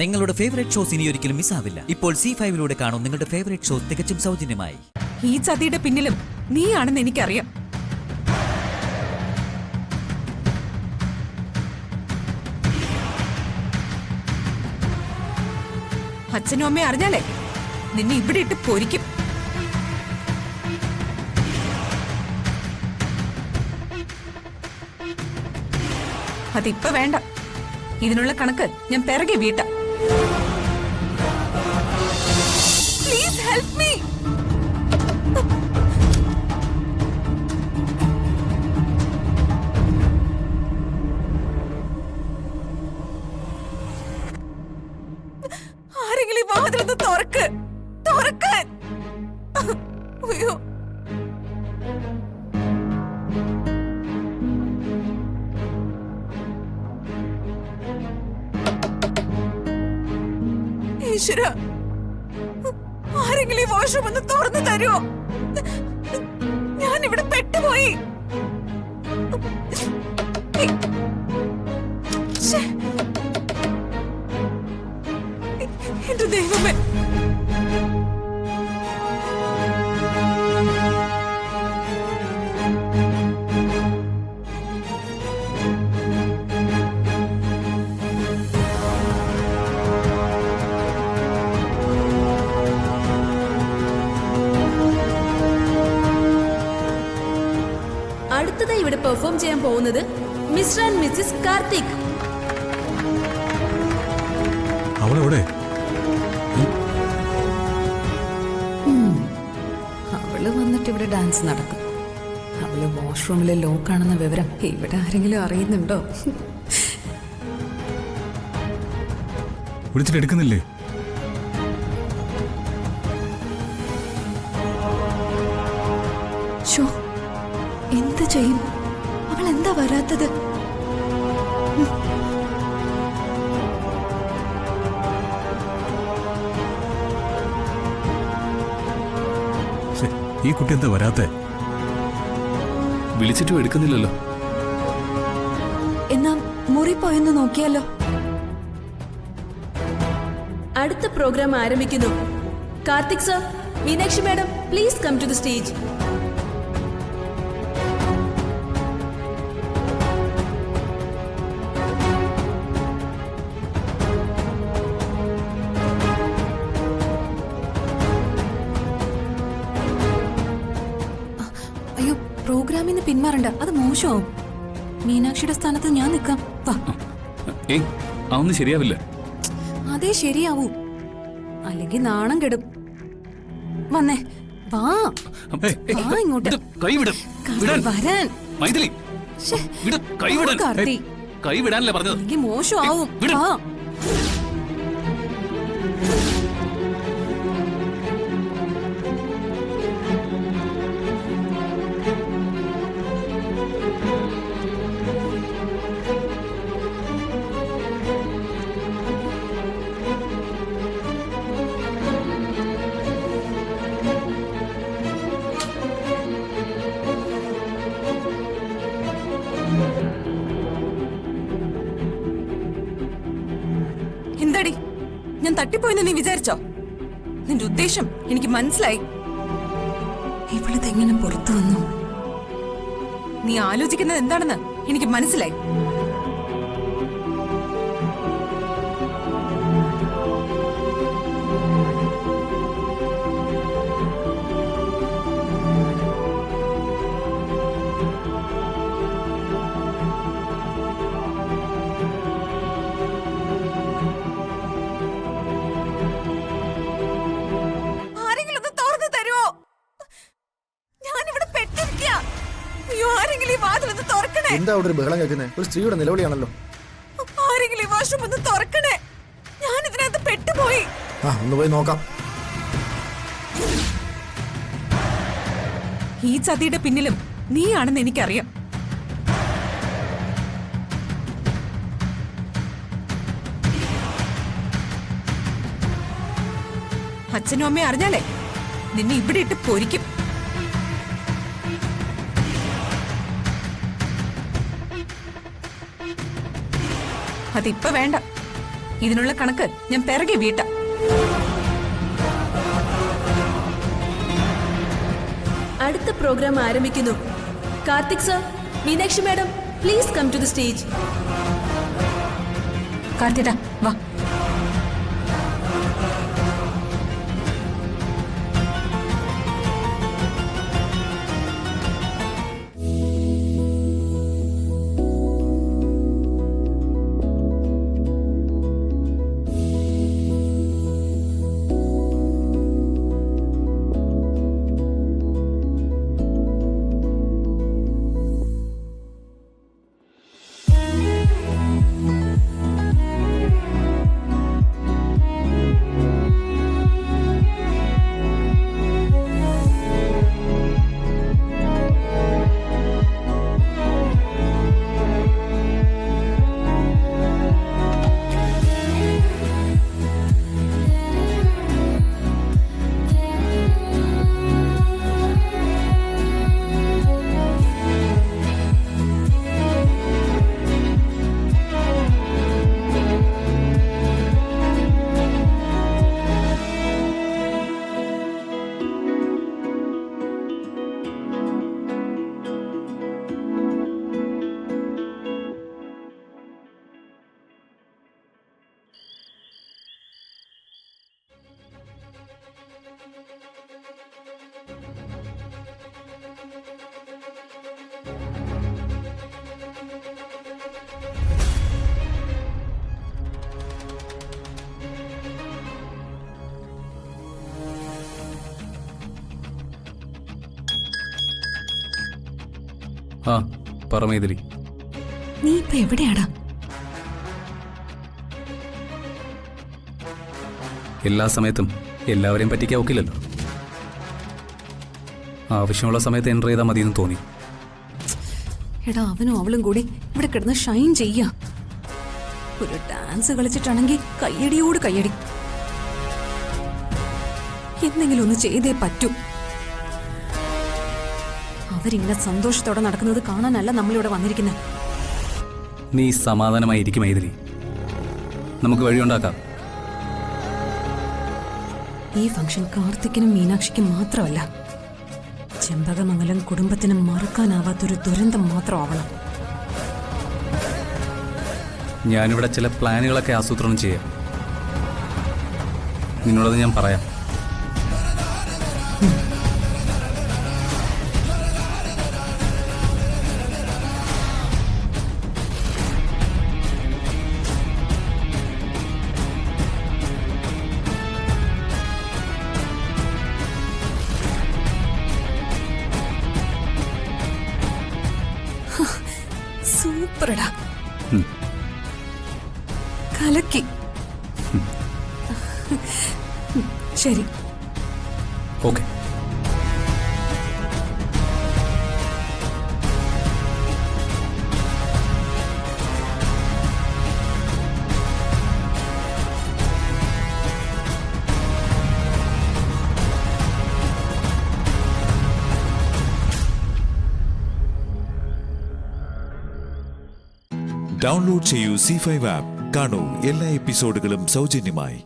നിങ്ങളുടെ favourite shows ഇനി ഒരിക്കലും മിസ്സാവില്ല. ഇപ്പോൾ C5 കാണും നിങ്ങളുടെ ഫേവറേറ്റ് ഷോസ് തികച്ചും സൗജന്യമായി. ഈ ചതിയുടെ പിന്നിലും നീയാണെന്ന് എനിക്കറിയാം. അച്ഛനും അമ്മയും അറിഞ്ഞാലേ നിന്നെ ഇവിടെ ഇട്ട് പൊരിക്കും. അതിപ്പോ വേണ്ട. ഇതിനുള്ള കണക്ക് ഞാൻ പിറകെ വീട്ടാം. Please help me. ആരെങ്കിലും വാതിലൊന്ന് തുറക്കാൻ. അയ്യോ, ഈശ്വര, ആരെങ്കിലും ഈ വാഷ്റൂം ഒന്ന് തുറന്നു തരുമോ? ഞാനിവിടെ പെട്ടുപോയി. എന്റെ ദൈവമേ, അടുത്തതായി ഇവിടെ പെർഫോം ചെയ്യാൻ പോകുന്നത് മിസ്റ്റർ ആൻഡ് മിസ്സിസ് കാർത്തിക്. അവളെവിടെ? അവള് വന്നിട്ട് ഇവിടെ ഡാൻസ് നടക്കും. അവള് വാഷ്റൂമിലെ ലോക്കാണെന്ന വിവരം ഇവിടെ ആരെങ്കിലും അറിയുന്നുണ്ടോ? വിളിച്ചിട്ട് എടുക്കുന്നില്ലേ? ഷോ, എന്ത് ചെയ്യും? അവൾ എന്താ വരാത്തത്? ഈ കുട്ടി എന്താ വരാത്തെ? വിളിച്ചിട്ടും എടുക്കുന്നില്ലല്ലോ. എന്നാ മുറി പോയെന്ന് നോക്കിയാലോ? അടുത്ത പ്രോഗ്രാം ആരംഭിക്കുന്നു. Karthik sir, Meenakshi madam, please come to the stage. അയ്യോ, പ്രോഗ്രാമിന്ന് പിന്മാറണ്ട, അത് മോശമാവും. മീനാക്ഷിയുടെ സ്ഥാനത്ത് ഞാൻ നിൽക്കാം. വാ. ഏയ്, അതൊന്നും ശരിയാവില്ല. അതേ ശരിയാവൂ, അല്ലെങ്കിൽ നാണം കെടും. വന്നേ, വാ. വാ ഇങ്ങോട്ട്. വരാൻ. മൈഥിലി, കാർത്തി, കൈ വിടാനല്ലേ പറഞ്ഞത്? എനിക്ക് മോശമാവും. വാ. എന്താടി, ഞാൻ തട്ടിപ്പോയെന്ന് നീ വിചാരിച്ചോ? നിന്റെ ഉദ്ദേശം എനിക്ക് മനസ്സിലായി. ഇവളിതെങ്ങനെ പുറത്തു വന്നു? നീ ആലോചിക്കുന്നത് എന്താണെന്ന് എനിക്ക് മനസ്സിലായി. എന്താ അവിടെ ഒരു ബഹളം കേൾക്കുന്നത്? ഒരു സ്ത്രീയുടെ നിലവിളിയാണല്ലോ. ആരെങ്കിലും ഈ വാഷ്റൂം ഒന്ന് തുറക്കണേ, ഞാൻ ഇതിനകത്ത് പെട്ടുപോയി. ഒന്ന് പോയി നോക്കാം. ഈ ചതിയുടെ പിന്നിലും നീയാണെന്ന് എനിക്കറിയാം. അച്ഛനും അമ്മയും അറിഞ്ഞാലേ നിന്നെ ഇവിടെ ഇട്ട് പൊരിക്കും. അതിപ്പോ വേണ്ട. ഇതിനുള്ള കണക്ക് ഞാൻ പിറകെ വീട്ടാം. അടുത്ത പ്രോഗ്രാം ആരംഭിക്കുന്നു. Karthik sir, Meenakshi madam, please come to the stage. കാർത്തിയേട്ടാ വാ. ആ പറ മൈഥിലി. നീ ഇപ്പൊ എവിടെയാടാ? എല്ലാ സമയത്തും എല്ലാവരെയും പറ്റിക്കാൻ ഒക്കില്ലല്ലോ. ആവശ്യമുള്ള സമയത്ത് എൻ്റർ ചെയ്താൽ മതിയെന്ന് തോന്നി. എടാ, അവനും അവളും കൂടി ഇവിടെ കിടന്ന് ഷൈൻ ചെയ്യാ. ഒരു ഡാൻസ് കളിച്ചിട്ടാണെങ്കിൽ കയ്യടിയോട് കയ്യടി. എന്തെങ്കിലും ഒന്ന് ചെയ്തേ പറ്റൂ. അവരിങ്ങനെ സന്തോഷത്തോടെ നടക്കുന്നത് കാണാനല്ല നമ്മളിവിടെ വന്നിരിക്കുന്നത്. നീ സമാധാനമായിരിക്കും മൈഥിലി, നമുക്ക് വഴിയുണ്ടാക്കാം. ഈ ഫംഗ്ഷൻ കാർത്തിക്കിനും മീനാക്ഷിക്കും മാത്രമല്ല, ചെമ്പകമംഗലം കുടുംബത്തിന് മറക്കാനാവാത്തൊരു ദുരന്തം മാത്രമാവണം. ഞാനിവിടെ ചില പ്ലാനുകളൊക്കെ ആസൂത്രണം ചെയ്യാം. നിന്നോടത് ഞാൻ പറയാം. സൂപ്പറടാ, കലക്കി. ശരി, ഓക്കെ. ഡൗൺലോഡ് ചെയ്യൂ C5 ആപ്പ്. കാണൂ എല്ലാ എപ്പിസോഡുകളും സൗജന്യമായി.